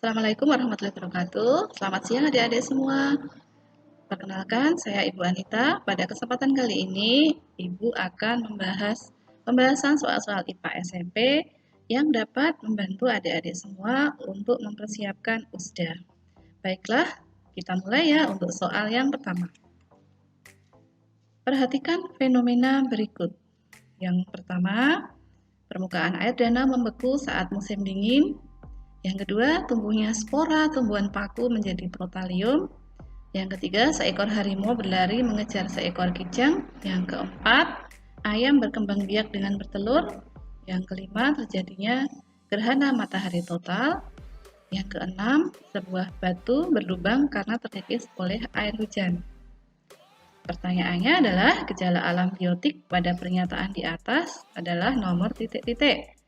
Assalamualaikum warahmatullahi wabarakatuh. Selamat siang adik-adik semua. Perkenalkan, saya Ibu Anita. Pada kesempatan kali ini, Ibu akan membahas pembahasan soal-soal IPA SMP yang dapat membantu adik-adik semua untuk mempersiapkan USDA. Baiklah, kita mulai ya untuk soal yang pertama. Perhatikan fenomena berikut. Yang pertama, permukaan air danau membeku saat musim dingin. Yang kedua, tumbuhnya spora tumbuhan paku menjadi protalium. Yang ketiga, seekor harimau berlari mengejar seekor kijang. Yang keempat, ayam berkembang biak dengan bertelur. Yang kelima, terjadinya gerhana matahari total. Yang keenam, sebuah batu berlubang karena terkikis oleh air hujan. Pertanyaannya adalah gejala alam biotik pada pernyataan di atas adalah nomor titik-titik.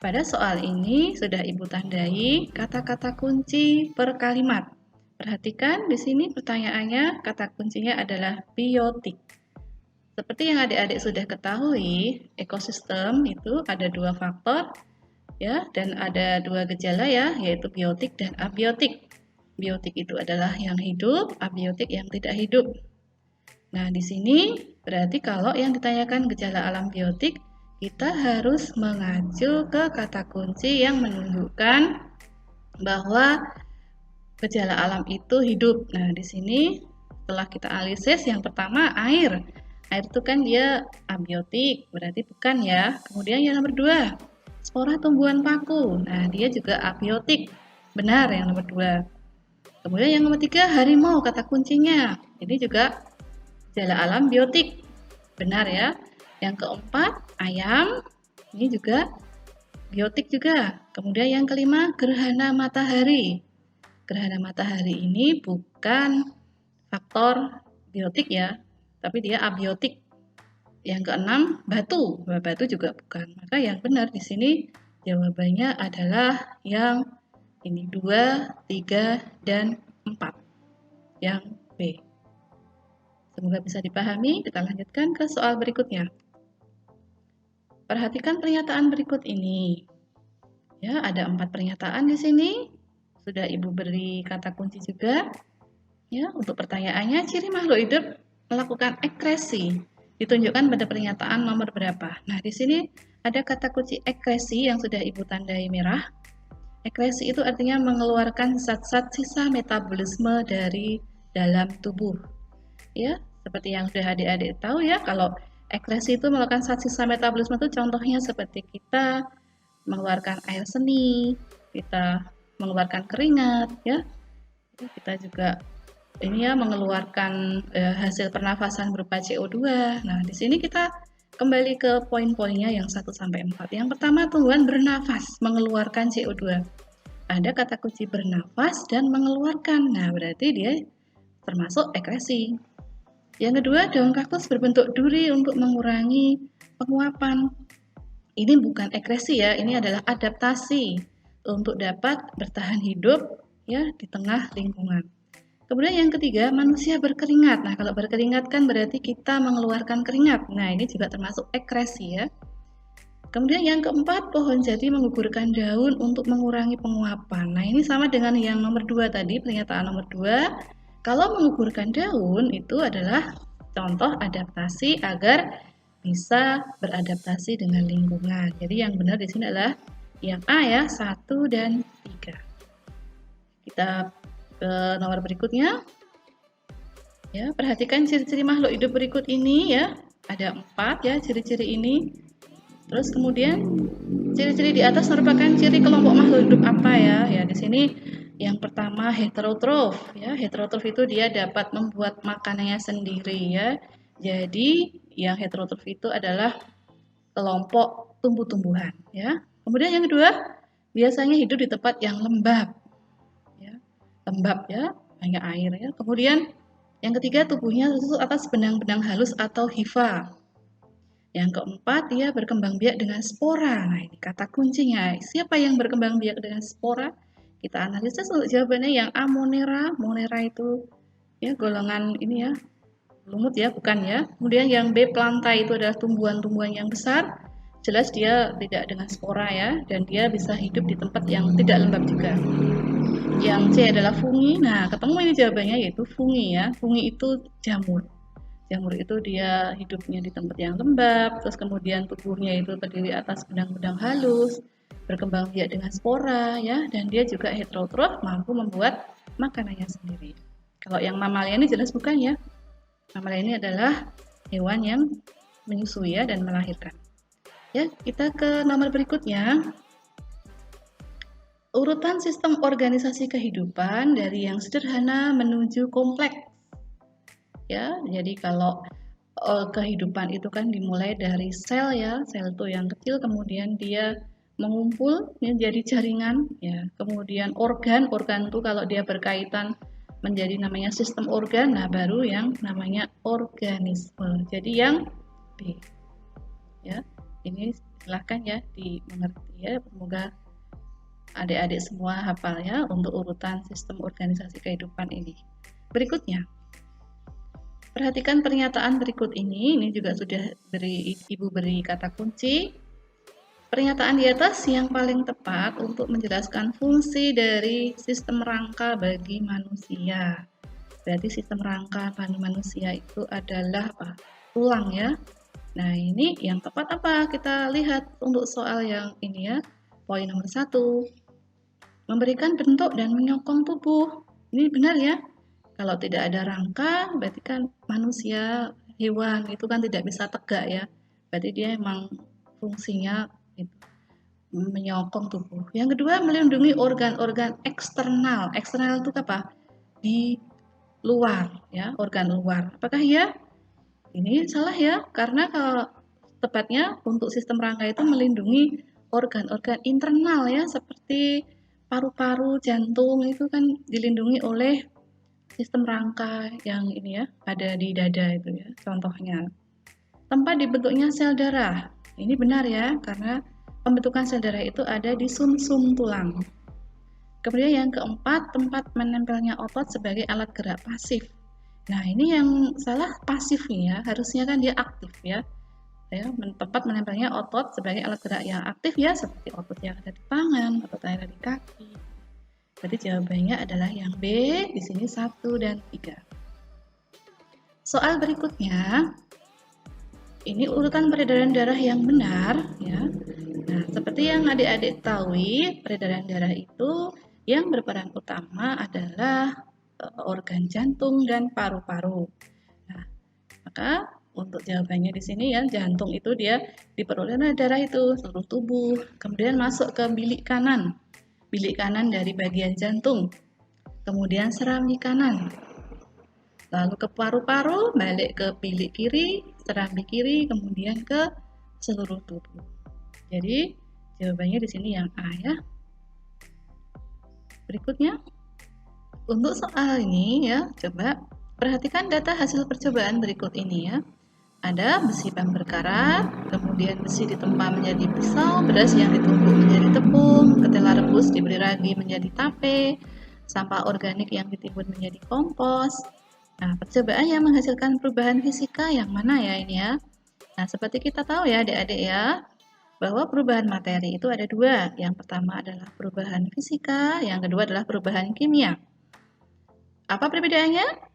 Pada soal ini sudah Ibu tandai kata-kata kunci per kalimat. Perhatikan di sini pertanyaannya, kata kuncinya adalah biotik. Seperti yang adik-adik sudah ketahui, ekosistem itu ada dua faktor ya, dan ada dua gejala ya, yaitu biotik dan abiotik. Biotik itu adalah yang hidup, abiotik yang tidak hidup. Nah, di sini berarti kalau yang ditanyakan gejala alam biotik, kita harus mengacu ke kata kunci yang menunjukkan bahwa gejala alam itu hidup. Nah, di sini setelah kita analisis, yang pertama air. Air itu kan dia abiotik, berarti bukan ya. Kemudian yang nomor dua, spora tumbuhan paku. Nah, dia juga abiotik, benar yang nomor dua. Kemudian yang nomor tiga, harimau, kata kuncinya. Ini juga gejala alam biotik, benar ya. Yang keempat, ayam, ini juga biotik juga. Kemudian yang kelima, gerhana matahari. Gerhana matahari ini bukan faktor biotik ya, tapi dia abiotik. Yang keenam, batu. Batu juga bukan. Maka yang benar di sini jawabannya adalah yang ini 2, 3, dan 4. Yang B. Semoga bisa dipahami. Kita lanjutkan ke soal berikutnya. Perhatikan pernyataan berikut ini. Ya, ada 4 pernyataan di sini. Sudah Ibu beri kata kunci juga. Ya, untuk pertanyaannya, ciri makhluk hidup melakukan ekresi ditunjukkan pada pernyataan nomor berapa. Nah, di sini ada kata kunci ekresi yang sudah Ibu tandai merah. Ekresi itu artinya mengeluarkan zat-zat sisa metabolisme dari dalam tubuh. Ya, seperti yang sudah adik-adik tahu ya, kalau ekresi itu melakukan zat sisa metabolisme itu contohnya seperti kita mengeluarkan air seni, kita mengeluarkan keringat ya. Kita juga ini ya mengeluarkan hasil pernafasan berupa CO2. Nah, di sini kita kembali ke poin-poinnya yang 1 sampai 4. Yang pertama, tumbuhan bernafas, mengeluarkan CO2. Ada kata kunci bernafas dan mengeluarkan. Nah, berarti dia termasuk ekresi. Yang kedua, daun kaktus berbentuk duri untuk mengurangi penguapan. Ini bukan ekresi ya, ini adalah adaptasi untuk dapat bertahan hidup ya di tengah lingkungan. Kemudian yang ketiga, manusia berkeringat. Nah, kalau berkeringat kan berarti kita mengeluarkan keringat. Nah, ini juga termasuk ekresi ya. Kemudian yang keempat, pohon jati menggugurkan daun untuk mengurangi penguapan. Nah, ini sama dengan yang nomor 2 tadi, pernyataan nomor 2. Kalau menggugurkan daun itu adalah contoh adaptasi agar bisa beradaptasi dengan lingkungan. Jadi yang benar di sini adalah yang A ya, 1 dan 3. Kita ke nomor berikutnya. Ya, perhatikan ciri-ciri makhluk hidup berikut ini ya. Ada 4 ya ciri-ciri ini. Terus kemudian ciri-ciri di atas merupakan ciri kelompok makhluk hidup apa ya? Ya di sini yang pertama heterotrof ya. Heterotrof itu dia dapat membuat makanannya sendiri ya. Jadi yang heterotrof itu adalah kelompok tumbuh-tumbuhan ya. Kemudian yang kedua, biasanya hidup di tempat yang lembab. Ya. Lembab ya, banyak air ya. Kemudian yang ketiga, tubuhnya tersusun atas benang-benang halus atau hifa. Yang keempat, dia berkembang biak dengan spora. Nah, ini kata kuncinya. Siapa yang berkembang biak dengan spora? Kita analisis untuk jawabannya yang A, Monera. Monera itu ya golongan ini ya, lumut ya, bukan ya. Kemudian yang B, Plantae itu adalah tumbuhan-tumbuhan yang besar. Jelas dia tidak dengan spora ya, dan dia bisa hidup di tempat yang tidak lembab juga. Yang C adalah fungi. Nah, ketemu ini jawabannya yaitu fungi ya. Fungi itu jamur. Jamur itu dia hidupnya di tempat yang lembab, terus kemudian tubuhnya itu terdiri atas benang-benang halus, berkembang biak dengan spora ya, dan dia juga heterotrof, mampu membuat makanannya sendiri. Kalau yang mamalia ini jelas bukan ya. Mamalia ini adalah hewan yang menyusui ya dan melahirkan. Ya, kita ke nomor berikutnya. Urutan sistem organisasi kehidupan dari yang sederhana menuju kompleks. Ya, jadi kalau kehidupan itu kan dimulai dari sel ya, sel itu yang kecil, kemudian dia mengumpul menjadi jaringan ya, kemudian organ itu kalau dia berkaitan menjadi namanya sistem organ, nah baru yang namanya organisme. Jadi yang B ya, ini silahkan ya dimengerti ya, semoga adik-adik semua hafal ya untuk urutan sistem organisasi kehidupan ini. Berikutnya, perhatikan pernyataan berikut ini juga sudah Ibu beri kata kunci. Pernyataan di atas yang paling tepat untuk menjelaskan fungsi dari sistem rangka bagi manusia. Berarti sistem rangka bagi manusia itu adalah apa? Tulang ya. Nah ini yang tepat apa? Kita lihat untuk soal yang ini ya. Poin nomor 1. Memberikan bentuk dan menyokong tubuh. Ini benar ya. Kalau tidak ada rangka, berarti kan manusia, hewan itu kan tidak bisa tegak ya. Berarti dia emang fungsinya itu, menyokong tubuh. Yang kedua, melindungi organ-organ eksternal. Eksternal itu apa? Di luar ya, organ luar. Apakah ya? Ini salah ya, karena kalau tepatnya untuk sistem rangka itu melindungi organ-organ internal ya, seperti paru-paru, jantung itu kan dilindungi oleh sistem rangka yang ini ya, ada di dada itu ya, contohnya. Tempat dibentuknya sel darah. Ini benar ya, karena pembentukan sel darah itu ada di sumsum tulang. Kemudian yang keempat, tempat menempelnya otot sebagai alat gerak pasif. Nah, ini yang salah pasif nih ya, harusnya kan dia aktif ya. Tempat menempelnya otot sebagai alat gerak yang aktif ya, seperti otot yang ada di tangan, otot yang ada di kaki. Berarti jawabannya adalah yang B, di sini 1 dan 3. Soal berikutnya, ini urutan peredaran darah yang benar ya. Nah, seperti yang adik-adik ketahui, peredaran darah itu yang berperan utama adalah organ jantung dan paru-paru. Nah, maka untuk jawabannya di sini ya, jantung itu dia diperoleh darah itu seluruh tubuh, kemudian masuk ke bilik kanan dari bagian jantung, kemudian serambi kanan, lalu ke paru-paru, balik ke bilik kiri, serambi kiri, kemudian ke seluruh tubuh. Jadi jawabannya di sini yang A ya. Berikutnya, untuk soal ini ya, coba perhatikan data hasil percobaan berikut ini ya. Ada besi ban berkarat, kemudian besi ditempa menjadi pisau, beras yang ditumbuk menjadi tepung, ketela rebus diberi ragi menjadi tape, sampah organik yang ditimbun menjadi kompos. Nah, percobaan yang menghasilkan perubahan fisika yang mana ya ini ya? Nah, seperti kita tahu ya adik-adik ya, bahwa perubahan materi itu ada 2. Yang pertama adalah perubahan fisika, yang kedua adalah perubahan kimia. Apa perbedaannya?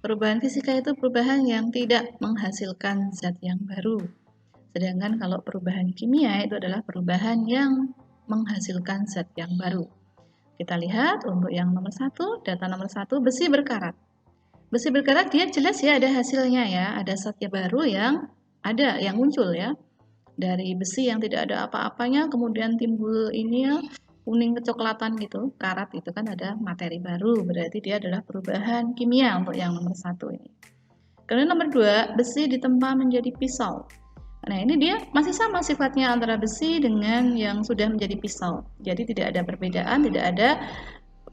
Perubahan fisika itu perubahan yang tidak menghasilkan zat yang baru. Sedangkan kalau perubahan kimia itu adalah perubahan yang menghasilkan zat yang baru. Kita lihat untuk yang nomor 1, data nomor 1, besi berkarat. Besi berkarat dia jelas ya ada hasilnya ya, ada zatnya baru yang muncul ya. Dari besi yang tidak ada apa-apanya kemudian timbul ini ya, kuning kecoklatan gitu, karat itu kan ada materi baru, berarti dia adalah perubahan kimia untuk yang nomor 1 ini. Kemudian nomor 2, besi ditempa menjadi pisau. Nah ini dia masih sama sifatnya antara besi dengan yang sudah menjadi pisau. Jadi tidak ada perbedaan, tidak ada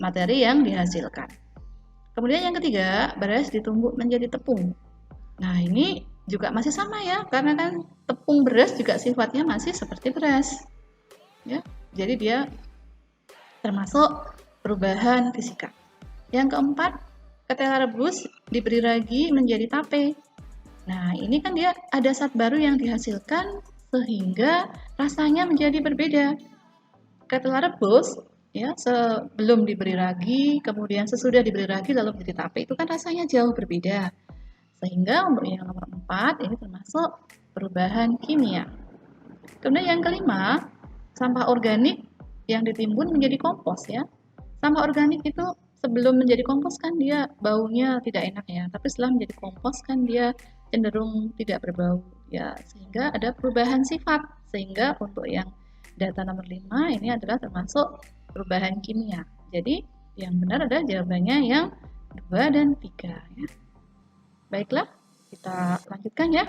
materi yang dihasilkan. Kemudian yang ketiga, beras ditumbuk menjadi tepung. Nah ini juga masih sama ya, karena kan tepung beras juga sifatnya masih seperti beras. Ya, jadi dia termasuk perubahan fisika. Yang keempat, ketela rebus diberi ragi menjadi tape. Nah, ini kan dia ada zat baru yang dihasilkan sehingga rasanya menjadi berbeda. Ketela rebus ya, sebelum diberi ragi, kemudian sesudah diberi ragi lalu menjadi tape, itu kan rasanya jauh berbeda. Sehingga untuk yang nomor 4 ini termasuk perubahan kimia. Kemudian yang kelima, sampah organik yang ditimbun menjadi kompos ya. Sampah organik itu sebelum menjadi kompos kan dia baunya tidak enak ya, tapi setelah menjadi kompos kan dia cenderung tidak berbau ya, sehingga ada perubahan sifat. Sehingga untuk yang data nomor 5 ini adalah termasuk perubahan kimia. Jadi yang benar adalah jawabannya yang 2 dan 3 ya. Baiklah, kita lanjutkan ya.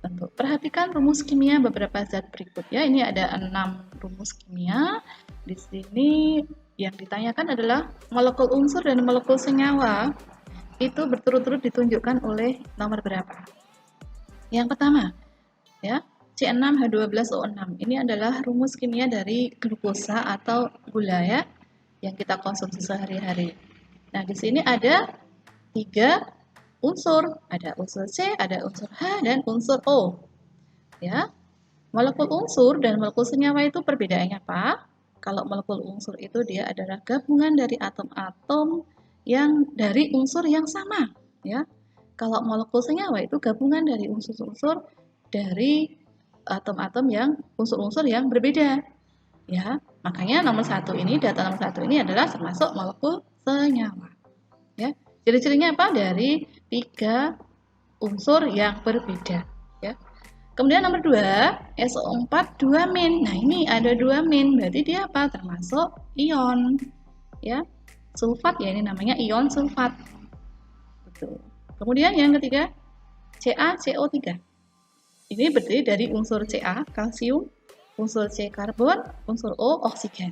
Untuk perhatikan rumus kimia beberapa zat berikut ya. Ini ada 6 rumus kimia. Di sini yang ditanyakan adalah molekul unsur dan molekul senyawa itu berturut-turut ditunjukkan oleh nomor berapa. Yang pertama, ya, C6H12O6. Ini adalah rumus kimia dari glukosa atau gula ya, yang kita konsumsi sehari-hari. Nah, di sini ada 3 unsur, ada unsur C, ada unsur H, dan unsur O. Ya, molekul unsur dan molekul senyawa itu perbedaannya apa? Kalau molekul unsur itu dia adalah gabungan dari atom-atom yang dari unsur yang sama, ya. Kalau molekul senyawa itu gabungan dari unsur-unsur dari atom-atom yang unsur-unsur yang berbeda, ya. Makanya nomor 1 ini, data nomor 1 ini adalah termasuk molekul senyawa, ya. Ciri-cirinya apa? Dari 3 unsur yang berbeda, ya. Kemudian nomor 2, SO4 2 min. Nah, ini ada 2 min, berarti dia apa? Termasuk ion, ya. Sulfat ya, ini namanya ion sulfat. Betul. Kemudian yang ketiga, CaCO3. Ini berdiri dari unsur Ca, kalsium, unsur C, karbon, unsur O, oksigen.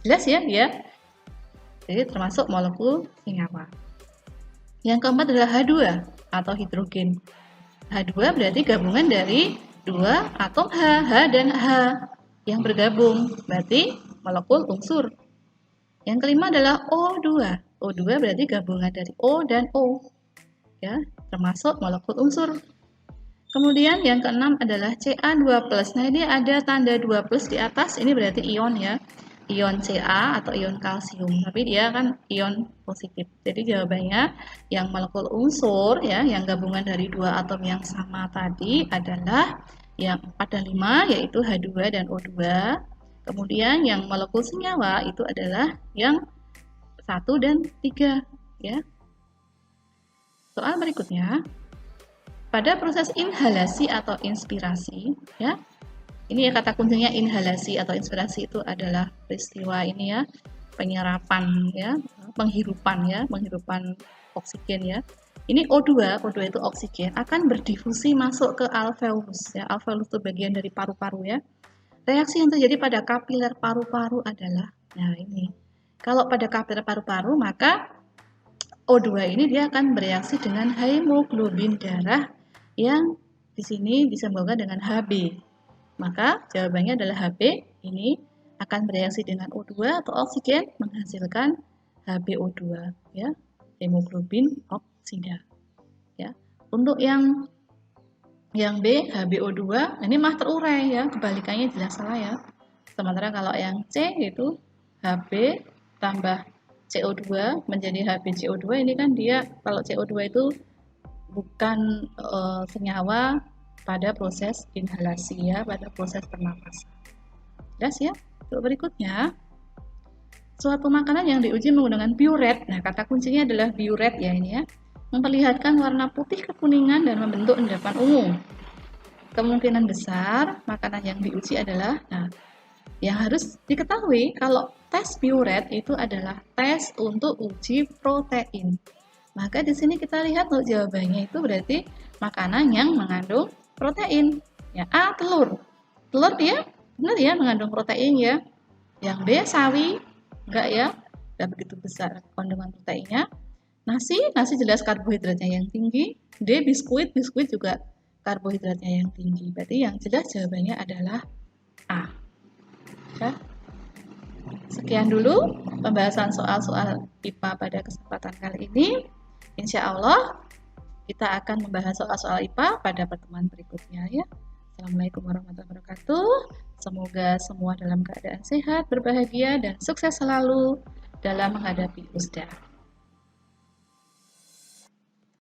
Jelas ya dia? Jadi termasuk molekul senyawa. Yang keempat adalah H2 atau hidrogen. H2 berarti gabungan dari 2 atom H dan H yang bergabung, berarti molekul unsur. Yang kelima adalah O2. O2 berarti gabungan dari O dan O, ya, termasuk molekul unsur. Kemudian yang keenam adalah Ca2+. Nah, ini ada tanda 2+ di atas, ini berarti ion ya. Ion Ca atau ion kalsium, tapi dia kan ion positif. Jadi jawabannya yang molekul unsur ya, yang gabungan dari 2 atom yang sama tadi adalah yang 4 dan 5, yaitu H2 dan O2. Kemudian yang molekul senyawa itu adalah yang 1 dan 3 ya. Soal berikutnya, pada proses inhalasi atau inspirasi ya. Ini ya kata kuncinya inhalasi atau inspirasi itu adalah peristiwa ini ya, penyerapan ya, penghirupan oksigen ya. Ini O2 itu oksigen akan berdifusi masuk ke alveolus ya. Alveolus itu bagian dari paru-paru ya. Reaksi yang terjadi pada kapiler paru-paru adalah, nah ini. Kalau pada kapiler paru-paru maka O2 ini dia akan bereaksi dengan hemoglobin darah yang di sini disambungkan dengan Hb. Maka jawabannya adalah Hb ini akan bereaksi dengan O2 atau oksigen menghasilkan HbO2 ya, hemoglobin oksida. Ya. Untuk yang B HbO2 ini mah terurai ya, kebalikannya jelas salah ya. Sementara kalau yang C itu Hb tambah CO2 menjadi HbCO2, ini kan dia kalau CO2 itu bukan senyawa pada proses inhalasi ya, pada proses pernapasan. Jelas ya? Untuk berikutnya, suatu makanan yang diuji menggunakan biuret. Nah, kata kuncinya adalah biuret ya ini ya. Memperlihatkan warna putih kekuningan dan membentuk endapan ungu. Kemungkinan besar makanan yang diuji adalah, nah, yang harus diketahui kalau tes biuret itu adalah tes untuk uji protein. Maka di sini kita lihat untuk jawabannya itu berarti makanan yang mengandung protein. Ya, A, telur. Telur dia benar ya mengandung protein ya. Yang B, sawi. Enggak ya, enggak begitu besar kandungan proteinnya. Nasi jelas karbohidratnya yang tinggi. D, biskuit juga karbohidratnya yang tinggi. Berarti yang jelas jawabannya adalah A. Ya. Sekian dulu pembahasan soal-soal IPA pada kesempatan kali ini. Insya Allah kita akan membahas soal-soal IPA pada pertemuan berikutnya ya. Assalamualaikum warahmatullahi wabarakatuh. Semoga semua dalam keadaan sehat, berbahagia, dan sukses selalu dalam menghadapi USDA.